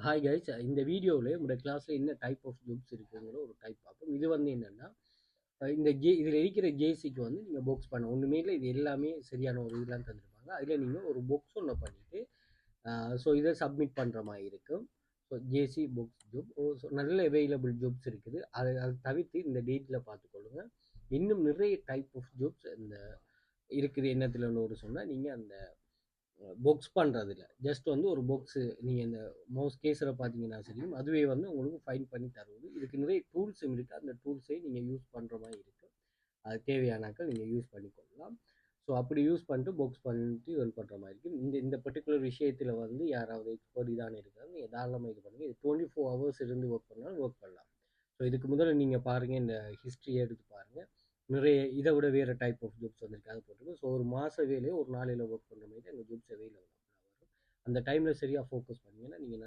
Hi guys, இந்த வீடியோவில் உங்களோட கிளாஸில் என்ன டைப் ஆஃப் ஜாப்ஸ் இருக்குங்கிற ஒரு டைப் பார்ப்போம். இது வந்து என்னென்னா, இந்த இதில் இருக்கிற ஜேசிக்கு வந்து நீங்கள் பாக்ஸ் பண்ண ஒன்றுமே இல்லை. இது எல்லாமே சரியான ஒரு இதெல்லாம் தந்துருப்பாங்க. அதில் நீங்கள் ஒரு பாக்ஸ் ஒன்று பண்ணிவிட்டு ஸோ இதை சப்மிட் பண்ணுற மாதிரி இருக்கும். ஸோ ஜேசி பாக்ஸ் ஜாப் ஸோ நல்ல அவைலபிள் ஜாப்ஸ் இருக்குது. அதை தவிர்த்து இந்த டேட்டில் பார்த்துக்கொள்ளுங்க. இன்னும் நிறைய டைப் ஆஃப் ஜாப்ஸ் இந்த இருக்குது. என்னத்தில் ஒரு சொன்னால் நீங்கள் அந்த பாக்ஸ் பண்ணுறதில்ல, ஜஸ்ட் வந்து ஒரு பாக்ஸு நீங்கள் இந்த மவுஸ் கேஸில் பார்த்தீங்கன்னா சரி, அதுவே வந்து உங்களுக்கு ஃபைன் பண்ணி தருவது. இதுக்கு நிறைய டூல்ஸும் இருக்குது. அந்த டூல்ஸை நீங்கள் யூஸ் பண்ணுற மாதிரி இருக்குது. அது தேவையானாக்கள் நீங்கள் யூஸ் பண்ணிக்கொள்ளலாம். ஸோ அப்படி யூஸ் பண்ணிட்டு பாக்ஸ் பண்ணிட்டு ஏர்ன் பண்ணுற மாதிரி இருக்குது. இந்த பர்டிகுலர் விஷயத்தில் வந்து யாராவது எக்ஸ்பர்ட் இதான இருக்காங்க, நீங்கள் தாராளமாக இது பண்ணுங்கள். இது 24 hours இருந்து ஒர்க் பண்ணாலும் ஒர்க் பண்ணலாம். ஸோ இதுக்கு முதல்ல நீங்கள் பாருங்கள், இந்த ஹிஸ்ட்ரியை எடுத்து பாருங்கள். நிறைய இதை விட வேறு டைப் ஆஃப் ஜாப்ஸ் வந்திருக்கு, அதை போட்டுருக்கு. ஸோ ஒரு மாத வேலையை ஒரு நாளையில் ஒர்க் பண்ணுற மாதிரி அந்த ஜாப்ஸ் அவைலபிள் வரும். அந்த டைமில் சரியாக ஃபோக்கஸ் பண்ணிங்கன்னா நீங்கள்